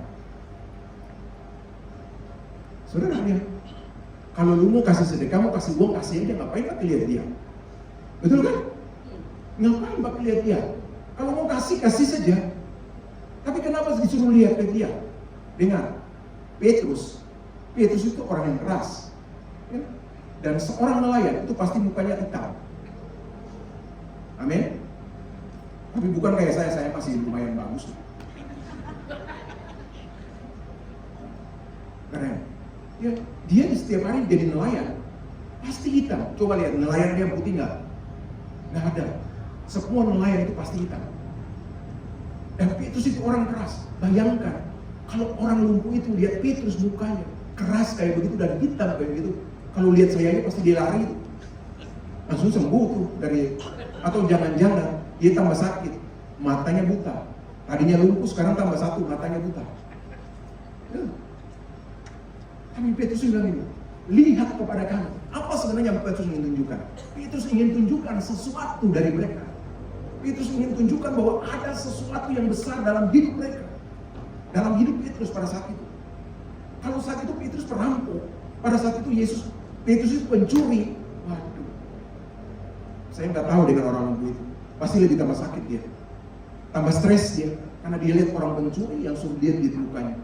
Saudara lihat, kalau lu mau kasih sedekah, mau kasih uang, kasih aja, ngapain pakai lihat dia? Betul kan? Ngapain pakai lihat dia? Kalau mau kasih, kasih saja. Tapi kenapa disuruh lihat ke dia? Dengar, Petrus itu orang yang keras. Ya? Dan seorang nelayan itu pasti mukanya hitam. Amin. Tapi bukan kayak saya masih lumayan bagus. Keren. Ya, dia di setiap hari jadi nelayan, pasti hitam. Coba lihat, nelayan dia putih nggak? Nggak ada. Semua nelayan itu pasti hitam. Dan Petrus itu orang keras. Bayangkan, kalau orang lumpuh itu lihat Petrus mukanya keras kayak begitu dan hitam kayak begitu. Kalau lihat saya ini pasti dia lari itu. Langsung sembuh tuh dari, atau jangan-jangan dia tambah sakit, matanya buta. Tadinya lumpuh, sekarang tambah satu, matanya buta. Ya. Tapi Petrus bilang ini, lihat kepada kami. Apa sebenarnya yang Petrus ingin tunjukkan? Petrus ingin tunjukkan sesuatu dari mereka. Petrus ingin tunjukkan bahwa ada sesuatu yang besar dalam hidup mereka. Dalam hidup Petrus pada saat itu. Kalau saat itu Petrus perampok, pada saat itu Petrus itu pencuri. Waduh, saya nggak tahu dengan orang lumpuh itu. Pasti lebih tambah sakit dia, tambah stres dia, karena dia lihat orang pencuri yang suruh dia di mukanya.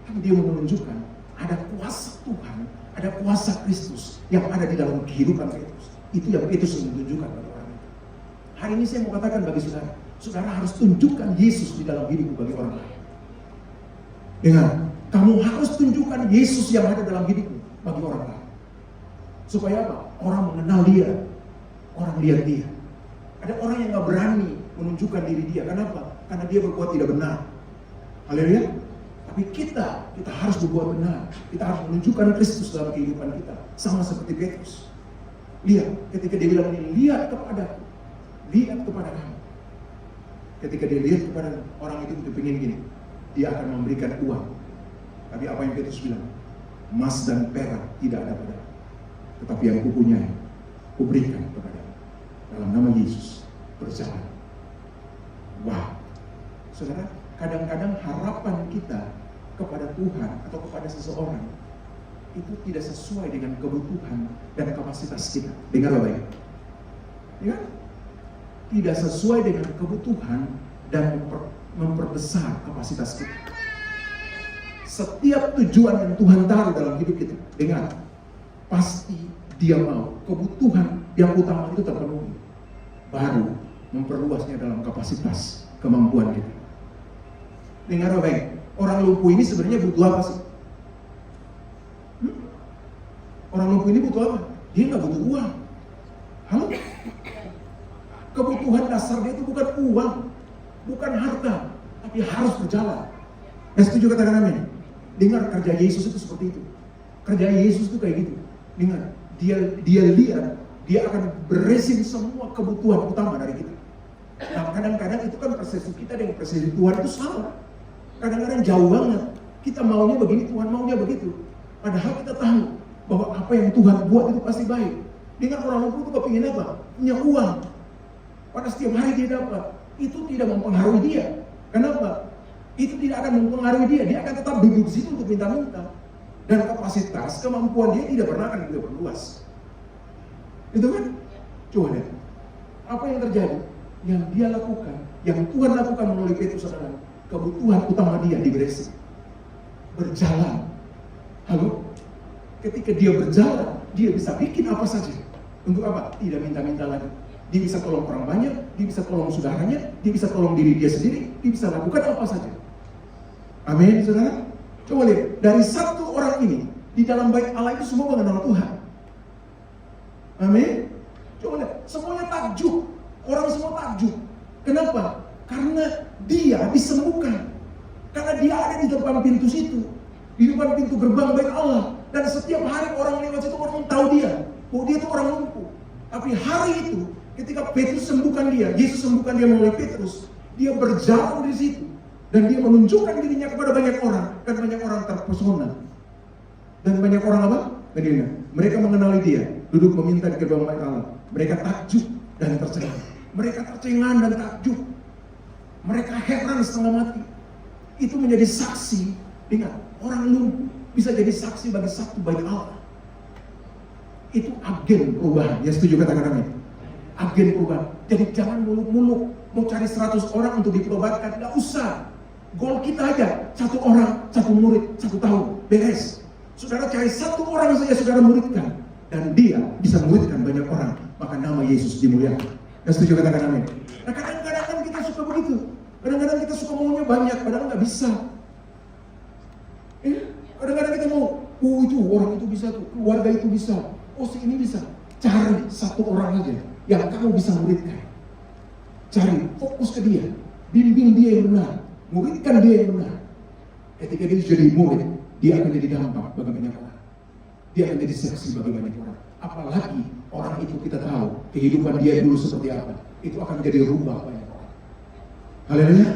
Tapi dia mau menunjukkan ada kuasa Tuhan, ada kuasa Kristus yang ada di dalam kehidupan Petrus. Itu yang Petrus ingin tunjukkan bagi orang itu. Hari ini saya mau katakan bagi saudara, saudara harus tunjukkan Yesus di dalam hidupmu bagi orang lain. Dengar, kamu harus tunjukkan Yesus yang ada dalam hidupmu bagi orang lain. Supaya apa? Orang mengenal dia, orang lihat dia. Ada orang yang gak berani menunjukkan diri dia. Kenapa? Karena dia berbuat tidak benar. Haleluya. Tapi kita harus berbuat benar. Kita harus menunjukkan Kristus dalam kehidupan kita. Sama seperti Petrus. Lihat, ketika dia bilang ini, lihat kepadaku. Lihat kepada kamu. Ketika dia lihat kepada orang itu pengen gini, dia akan memberikan uang. Tapi apa yang Petrus bilang? Emas dan perak tidak ada padaku. Tetapi yang kupunyai, kuberikan kepada dalam nama Yesus. berjalan. Wow, saudara, kadang-kadang harapan kita kepada Tuhan atau kepada seseorang itu tidak sesuai dengan kebutuhan dan kapasitas kita. Dengar baik, ya? Tidak sesuai dengan kebutuhan dan memperbesar kapasitas kita. Setiap tujuan yang Tuhan taruh dalam hidup kita, dengar, pasti Dia mau kebutuhan yang utama itu terpenuhi, baru memperluasnya dalam kapasitas kemampuan kita. Dengar baik, orang lumpuh ini sebenarnya butuh apa sih? Orang lumpuh ini butuh apa? Dia nggak butuh uang. Halo? Kebutuhan dasar dia itu bukan uang, bukan harta, tapi harus berjalan. Dan setuju katakan amin. Dengar, kerja Yesus itu seperti itu. Kerja Yesus itu kayak gitu. Dengar, dia lihat, dia akan beresin semua kebutuhan utama dari kita. Nah, kadang-kadang itu kan persepsi kita dengan persepsi Tuhan itu sama. Kadang-kadang jauh banget. Kita maunya begini, Tuhan maunya begitu. Padahal kita tahu bahwa apa yang Tuhan buat itu pasti baik. Dengar, orang lumpuh itu kepingin apa? Punya uang. Pada setiap hari dia dapat. Itu tidak mempengaruhi dia. Kenapa? Itu tidak akan mempengaruhi dia. Dia akan tetap duduk di situ untuk minta-minta. Dan kapasitas, kemampuan dia tidak pernah akan kita perluas. Itu kan? Coba lihat. Apa yang terjadi? Yang dia lakukan, yang Tuhan lakukan melalui Petrus adalah kebutuhan utama dia diberesi. Berjalan. Halo? Ketika dia berjalan, dia bisa bikin apa saja. Untuk apa? Tidak minta-minta lagi. Dia bisa tolong orang banyak, dia bisa tolong saudaranya, dia bisa tolong diri dia sendiri, dia bisa lakukan apa saja. Amin, saudara. Coba lihat, dari satu orang ini, di dalam bait Allah itu semua mengenal Tuhan. Amin. Coba lihat, semuanya takjub. Orang semua takjub. Kenapa? Karena dia disembuhkan. Karena dia ada di depan pintu situ. Di depan pintu gerbang bait Allah. Dan setiap hari orang lewat situ, orang tahu dia. Bahwa dia itu orang lumpuh. Tapi hari itu, ketika Petrus sembuhkan dia, Yesus sembuhkan dia melalui Petrus, dia berjalan di situ. Dan dia menunjukkan dirinya kepada banyak orang. Dan banyak orang terpesona. Dan banyak orang apa? Mereka mengenali dia. Duduk meminta di gerbang bait Allah. Mereka takjub dan tercengang. Mereka tercengang dan takjub. Mereka heran setengah mati. Itu menjadi saksi. Ingat, orang lumpuh bisa jadi saksi bagi satu bait Allah. Itu agen perubahan. Ya setuju katakan amin. Agen perubahan. Jadi jangan muluk-muluk mau cari 100 orang untuk ditobatkan. Nggak usah. Goal kita aja, 1 orang, 1 murid, 1 tahun, beres. Saudara cari 1 orang saja saudara muridkan, dan dia bisa muridkan banyak orang, maka nama Yesus dimuliakan. Dan setuju katakan amin. Nah, kadang-kadang kan kita suka begitu. Kadang-kadang kita suka maunya banyak, padahal nggak bisa. Kadang-kadang kita mau, itu orang itu bisa tuh, keluarga itu bisa, si ini bisa. Cari 1 orang aja yang kamu bisa muridkan. Cari, fokus ke dia, bimbing dia yang benar. Muridkan dia yang benar. Ketika dia jadi murid, dia akan jadi dampak bagi banyak orang. Dia akan jadi saksi bagi banyak orang. Apalagi orang itu kita tahu kehidupan dia dulu seperti apa. Itu akan jadi rubah banyak orang. Haleluya.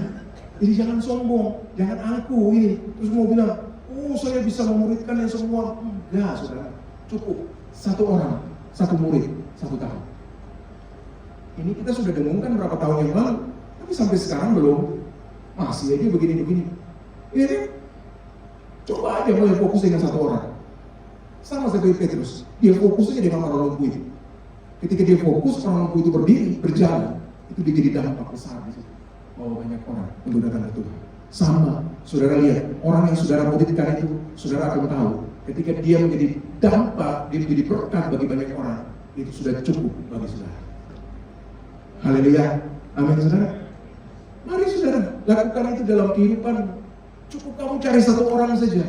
Jadi jangan sombong, jangan aku ini terus mau bilang, saya bisa memuridkan yang semua. Enggak, saudara. Cukup 1 orang, 1 murid, 1 tahun. Ini kita sudah dengungkan berapa tahun yang lalu, tapi sampai sekarang belum. Masih aja begini-begini. Iya kan? Coba aja mulai fokus dengan 1 orang. Sama seperti Petrus. Dia fokus aja dengan orang lumpuh itu. Ketika dia fokus, orang lumpuh itu berdiri, berjalan. Itu dia jadi dampak besar di situ. Bawa banyak orang untuk datang ke Tuhan. Sama, saudara lihat. Orang yang saudara muridkan itu, saudara akan tahu. Ketika dia menjadi dampak, dia menjadi berkat bagi banyak orang. Itu sudah cukup bagi saudara. Haleluya. Amin, saudara. Mari saudara, lakukan itu dalam kehidupan. Cukup kamu cari 1 orang saja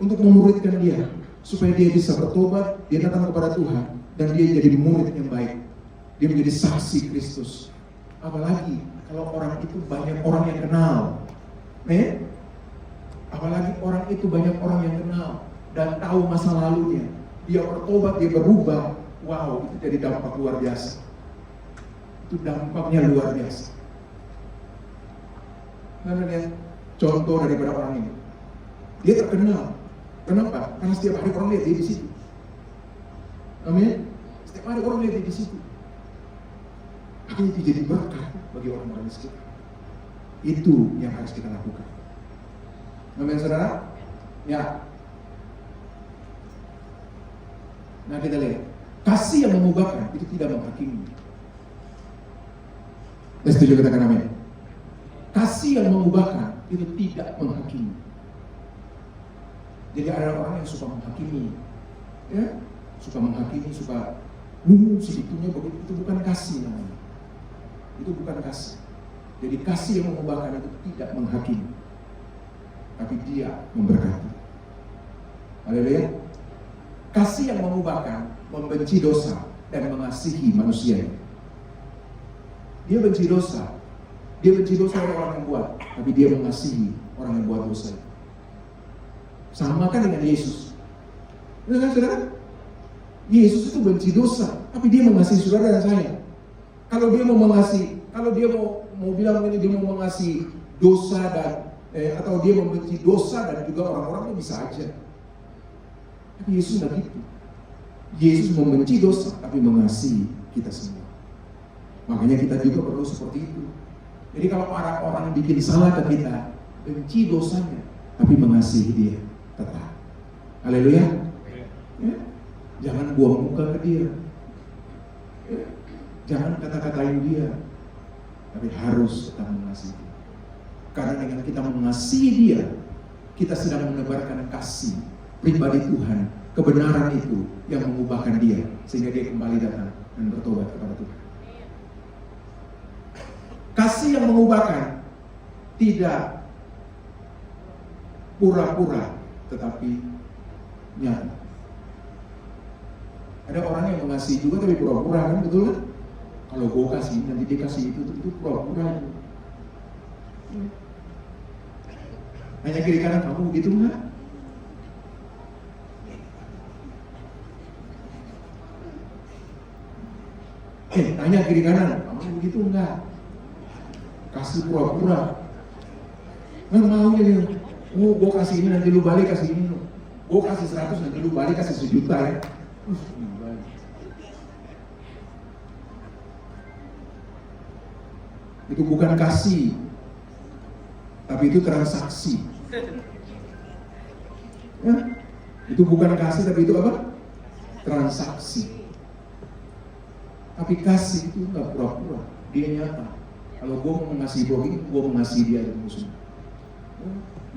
untuk memuridkan dia, supaya dia bisa bertobat, dia datang kepada Tuhan, dan dia jadi murid yang baik. Dia menjadi saksi Kristus. Apalagi kalau orang itu banyak orang yang kenal. Apalagi orang itu banyak orang yang kenal dan tahu masa lalunya. Dia bertobat, dia berubah. Wow, itu jadi dampak luar biasa. Itu dampaknya luar biasa. Karena lihat contoh daripada orang ini, dia terkenal. Kenapa? Karena setiap hari orang lihat dia di situ. Amin. Setiap hari orang lihat dia di situ. akhirnya itu jadi berkat bagi orang-orang sekitar. Itu yang harus kita lakukan. Amin, saudara? Ya. Nah, kita lihat. Kasih yang mengubahkan itu tidak menghakimi. Setuju, katakan amin. Kasih yang mengubahkan itu tidak menghakimi. Jadi ada orang yang suka menghakimi, ya, suka menghakimi, suka segitunya begitu. Itu bukan kasih namanya. Itu bukan kasih. Jadi kasih yang mengubahkan itu tidak menghakimi, tapi dia memberkati. Haleluya. Kasih yang mengubahkan membenci dosa dan mengasihi manusia. Dia benci dosa. Dia benci dosa orang yang buat, tapi dia mengasihi orang yang buat dosa. Sama kan dengan Yesus. Benar kan, saudara? Yesus itu benci dosa, tapi dia mengasihi saudara dan saya. Kalau dia mau mengasihi, kalau dia mau bilang ini dia mau mengasihi dosa dan atau dia membenci dosa dan juga orang-orang, bisa aja. Tapi Yesus tidak gitu. Yesus membenci dosa, tapi mengasihi kita semua. Makanya kita juga perlu seperti itu. Jadi kalau orang bikin salah ke kita, benci dosanya, tapi mengasihi dia tetap. Haleluya. Ya. Jangan buang muka ke dia. Ya. Jangan kata-katain dia, tapi harus tetap mengasihi. Karena dengan kita mengasihi dia, kita sedang menebarkan kasih pribadi Tuhan, kebenaran itu yang mengubahkan dia, sehingga dia kembali datang dan bertobat kepada Tuhan. Kasih yang mengubahkan tidak pura-pura, tetapi nyata. Ada orang yang mengasihi juga tapi pura-pura, kan, betul kan? Kalau gue kasih, nanti dia kasih itu pura-pura. Hanya kiri kanan kamu begitu enggak? Tanya kiri kanan, kamu begitu enggak? Kasih pura-pura. Nggak mau ya, gue kasih ini nanti lu balik kasih ini. Gue kasih 100 nanti lu balik kasih 1 juta ya. Itu bukan kasih, tapi itu transaksi. Ya? Itu bukan kasih, tapi itu apa? Transaksi. Tapi kasih itu nggak pura-pura, dia nyata. Kalau gue mau mengasihi Bobby, gue mengasihi dia dan musuh.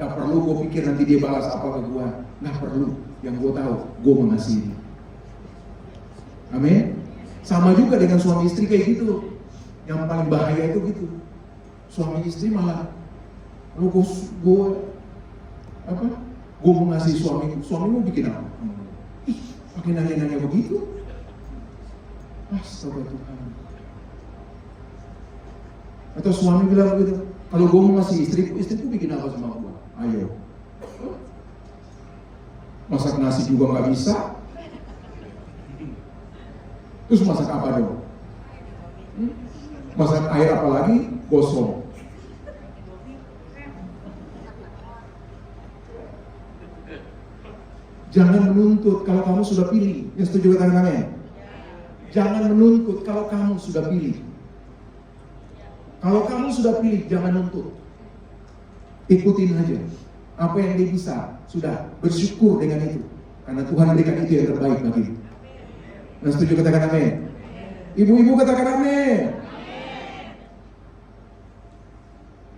Nggak perlu gue pikir nanti dia balas apa ke gue. Nggak perlu. Yang gue tahu, gue mengasihi dia. Amin. Sama juga dengan suami istri kayak gitu. Yang paling bahaya itu gitu. Suami istri malah, kalau gue mengasihi suamiku. Suamimu bikin apa? Pakai nanya-nanya begitu. Astaga Tuhan. Atau suami bilang begitu, kalau gue mau ngasih istriku bikin apa sama gue? Ayo. Masak nasi juga nggak bisa. Terus masak apa dong? Masak air apa lagi? Gosong. Jangan menuntut kalau kamu sudah pilih. Yang setuju katakan amin. Jangan menuntut kalau kamu sudah pilih. Kalau kamu sudah pilih, jangan nuntut. Ikutin aja. Apa yang dia bisa, sudah bersyukur dengan itu. Karena Tuhan berikan itu yang terbaik bagi. Nah, setuju katakan amin. Ibu-ibu katakan amin.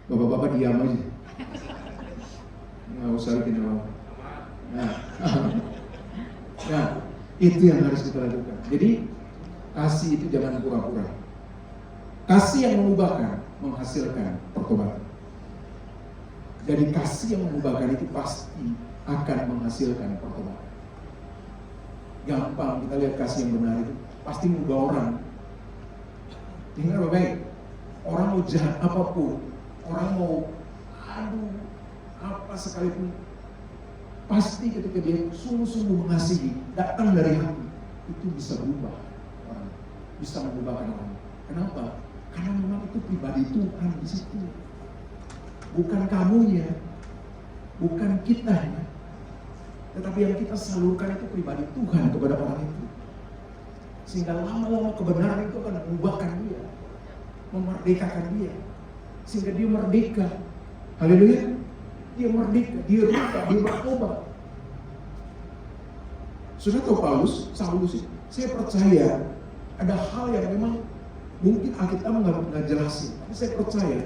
Bapak-bapak diam aja. Nggak usah bikin apa. Nah, itu yang harus kita lakukan. Jadi, kasih itu jangan pura-pura. Kasih yang mengubahkan menghasilkan pertobatan. Jadi kasih yang mengubahkan itu pasti akan menghasilkan pertobatan. Gampang kita lihat kasih yang benar itu pasti mengubah orang. Ingat baik, orang mau jahat apapun, orang mau apa sekalipun, pasti ketika dia sungguh-sungguh mengasihi, datang dari hati, itu bisa berubah orang, bisa mengubahkan orang. Kenapa? Karena memang itu pribadi Tuhan di situ. Bukan kamunya, bukan kitanya. Tetapi yang kita salurkan itu pribadi Tuhan kepada orang itu. Sehingga lama-lama kebenaran itu akan mengubahkan dia. memerdekakan dia. Sehingga dia merdeka. Haleluya. Dia merdeka, dia rubah, dia bertobat. Sudah tahu Saulus itu? Saya percaya ada hal yang memang mungkin Alkitab nggak jelasin. Tapi saya percaya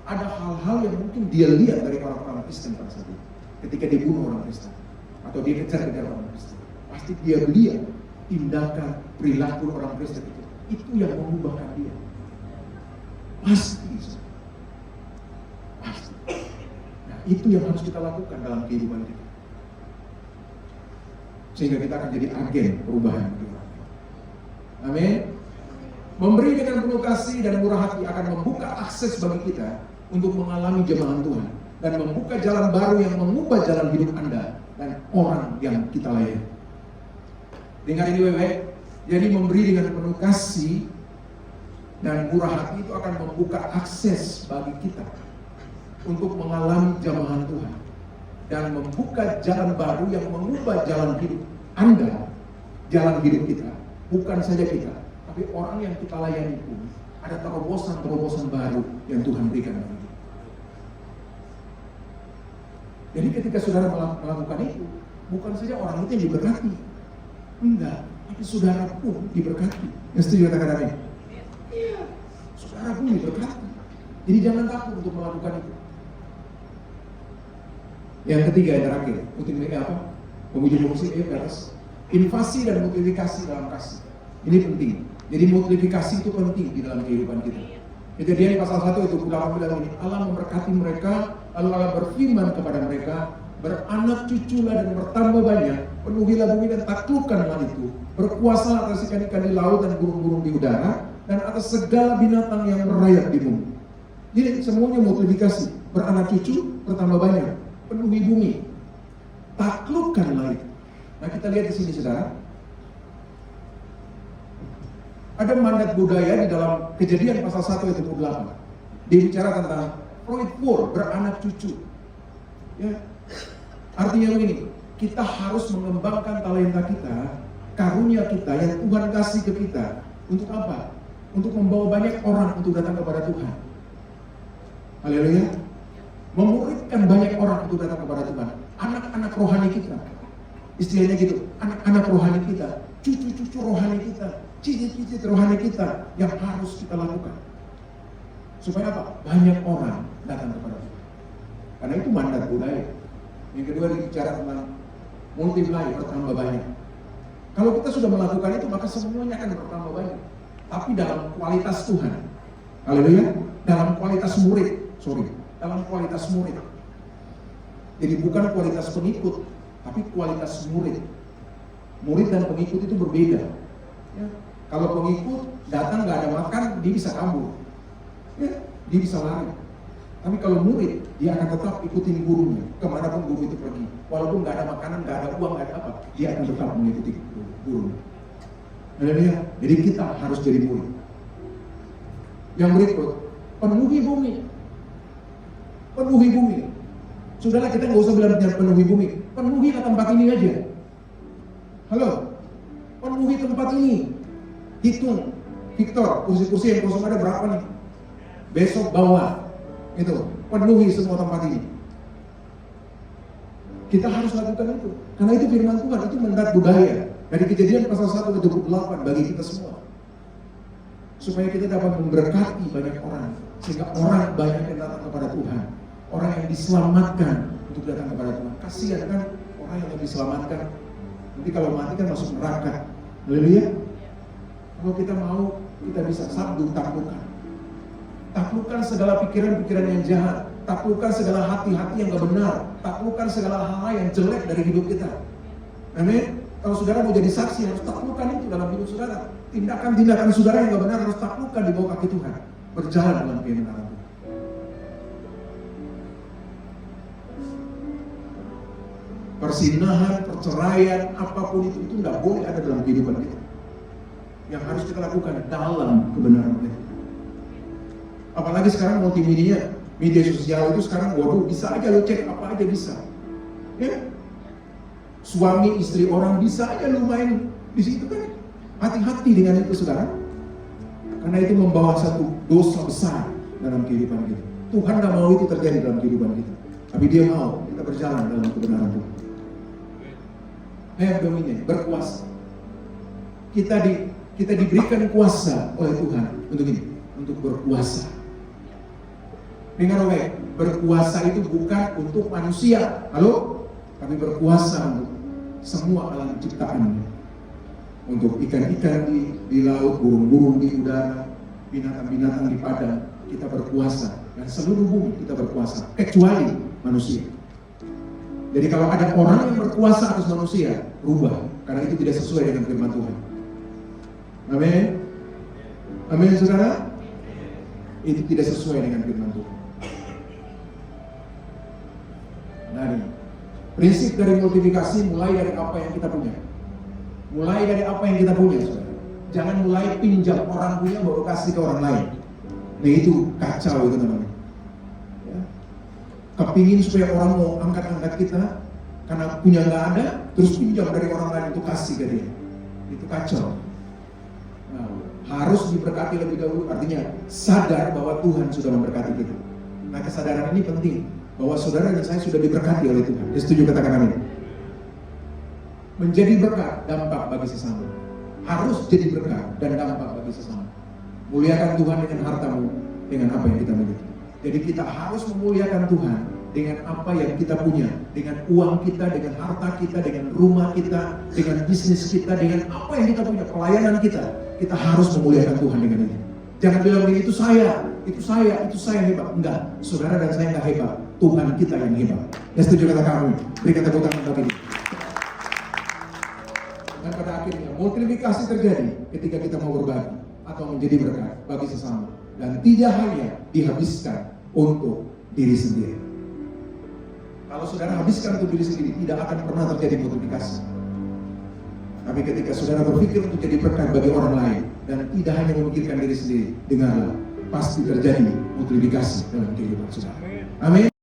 ada hal-hal yang mungkin dia lihat dari orang-orang Kristen pada saat itu. Ketika dia bunuh orang Kristen atau dia kejar-kejar orang Kristen, pasti dia lihat tindakan perilaku orang Kristen itu. Itu yang mengubahkan dia. Pasti. Nah, itu yang harus kita lakukan dalam kehidupan kita. Sehingga kita akan jadi agen perubahan bagi orang. Amin. Memberi dengan penuh kasih dan murah hati akan membuka akses bagi kita untuk mengalami jamahan Tuhan dan membuka jalan baru yang mengubah jalan hidup Anda dan orang yang kita layani. Dengar ini baik-baik. Jadi memberi dengan penuh kasih dan murah hati itu akan membuka akses bagi kita untuk mengalami jamahan Tuhan dan membuka jalan baru yang mengubah jalan hidup Anda, jalan hidup kita. Bukan saja kita, tapi orang yang kita layani pun ada terobosan-terobosan baru yang Tuhan berikan bagi kita. Jadi ketika saudara melakukan itu, bukan saja orang itu yang diberkati, enggak, tapi saudara pun diberkati. Yang setuju katakan amin? Iya, saudara pun diberkati. Jadi jangan takut untuk melakukan itu. Yang ketiga, yang terakhir, apa? Memuji fungsi beres. Invasi dan multiplikasi dalam kasih. Ini penting. Jadi multiplikasi itu penting di dalam kehidupan kita. Kejadian pasal 1 itu bilang ini, Allah memberkati mereka, lalu Allah berfirman kepada mereka, beranak cuculah dan bertambah banyak, penuhilah bumi dan taklukkanlah itu, berkuasa atas ikan-ikan di laut dan burung-burung di udara, dan atas segala binatang yang merayap di bumi. Jadi semuanya multiplikasi, beranak cucu, bertambah banyak, penuhi bumi, taklukkanlah itu. Nah kita lihat di sini saudara, ada mandat budaya di dalam Kejadian pasal 1 ayat 28. Dia bicara tentang proitpur, beranak cucu. Ya. Artinya begini, kita harus mengembangkan talenta kita, karunia kita yang Tuhan kasih ke kita. Untuk apa? Untuk membawa banyak orang untuk datang kepada Tuhan. Haleluya. Memuridkan banyak orang untuk datang kepada Tuhan. Anak-anak rohani kita. Istilahnya gitu, anak-anak rohani kita, cucu-cucu rohani kita, cicit-cicit rohani kita yang harus kita lakukan. Supaya apa? Banyak orang datang kepada Tuhan. Karena itu mandat budaya. Yang kedua bicara tentang multiply, bertambah banyak. Kalau kita sudah melakukan itu, maka semuanya akan bertambah banyak. Tapi dalam kualitas Tuhan. Haleluya. Dalam kualitas murid. Dalam kualitas murid. Jadi bukan kualitas pengikut, tapi kualitas murid. Murid dan pengikut itu berbeda. Ya. Kalau pengikut datang nggak ada makan, dia bisa kabur. Ya, dia bisa lari. Tapi kalau murid, dia akan tetap ikutin gurunya kemanapun guru itu pergi. Walaupun nggak ada makanan, nggak ada uang, nggak ada apa, dia akan tetap mengikuti gurunya. Jadi kita harus jadi murid. Yang berikut, penuhi bumi. Penuhi bumi. Sudahlah, kita nggak usah bilang penuhi bumi. Penuhi tempat ini aja. Halo, penuhi tempat ini. Hitung, Victor, kursi-kursi yang kosong ada berapa nih? Besok bawa. Itu, penuhi semua tempat ini. Kita harus lakukan itu. Karena itu firman Tuhan, itu mandat budaya. Dari Kejadian pasal 1 ayat 28 bagi kita semua. Supaya kita dapat memberkati banyak orang. Sehingga orang banyak yang datang kepada Tuhan. Orang yang diselamatkan untuk datang kepada Tuhan. Kasihan kan orang yang diselamatkan. Nanti kalau mati kan masuk neraka. Haleluya. Kalau kita mau, kita bisa sabdu taklukkan. Taklukkan segala pikiran-pikiran yang jahat. Taklukkan segala hati-hati yang gak benar. Taklukkan segala hal yang jelek dari hidup kita. Amin. Kalau saudara mau jadi saksi, harus taklukkan itu dalam hidup saudara. Tindakan-tindakan saudara yang gak benar harus taklukkan di bawah kaki Tuhan. Berjalan dalam kebenaran Tuhan. Persinahan, perceraian, apapun itu nggak boleh ada dalam kehidupan kita. Yang harus kita lakukan dalam kebenaran kita. Apalagi sekarang multimedia, media sosial itu sekarang, waduh, bisa aja lo cek apa aja bisa. Ya? Suami istri orang bisa aja lo main di situ kan. Hati-hati dengan itu saudara. Karena itu membawa satu dosa besar dalam kehidupan kita. Tuhan gak mau itu terjadi dalam kehidupan kita. Tapi Dia mau kita berjalan dalam kebenaran Tuhan. Have dominion, berkuasa. Kita diberikan kuasa oleh Tuhan untuk ini, untuk berkuasa. Dengar oke, berkuasa itu bukan untuk manusia, halo? Tapi berkuasa untuk semua alam ciptaan. Untuk ikan-ikan di laut, burung-burung di udara, binatang-binatang di padang, kita berkuasa. Dan seluruh bumi kita berkuasa, kecuali manusia. Jadi kalau ada orang yang berkuasa atas manusia, rubah. Karena itu tidak sesuai dengan firman Tuhan. Amin. Amin, saudara. Itu tidak sesuai dengan firman Tuhan. Nah, prinsip dari multiplikasi mulai dari apa yang kita punya. Mulai dari apa yang kita punya, saudara. Jangan mulai pinjam orang punya baru kasih ke orang lain. Nah itu kacau itu namanya. Ya. Kepingin supaya orang mau angkat-angkat kita karena punya nggak ada, terus pinjam dari orang lain untuk kasih ke dia. Itu kacau. Nah, harus diberkati lebih dahulu. Artinya sadar bahwa Tuhan sudah memberkati kita. Nah kesadaran ini penting bahwa saudara dan saya sudah diberkati oleh Tuhan. Dia setuju, katakan amin. Menjadi berkat dampak bagi sesama. Harus jadi berkat dan dampak bagi sesama. Muliakan Tuhan dengan hartamu, dengan apa yang kita miliki. Jadi kita harus memuliakan Tuhan dengan apa yang kita punya, dengan uang kita, dengan harta kita, dengan rumah kita, dengan bisnis kita, dengan apa yang kita punya, pelayanan kita. Kita harus memuliakan Tuhan dengan ini. Jangan bilang itu saya hebat. Enggak, saudara dan saya enggak hebat. Tuhan kita yang hebat. Ya setuju kata kami. Berikan tepuk tangan bagi ini. Dan pada akhirnya multiplikasi terjadi ketika kita mau berbagi atau menjadi berkat bagi sesama, dan tidak hanya dihabiskan untuk diri sendiri. Kalau saudara habiskan untuk diri sendiri, tidak akan pernah terjadi multiplikasi. Tapi ketika saudara berpikir untuk jadi berkat bagi orang lain dan tidak hanya memikirkan diri sendiri, dengarlah, pasti terjadi multiplikasi dalam kehidupan saudara. Amin.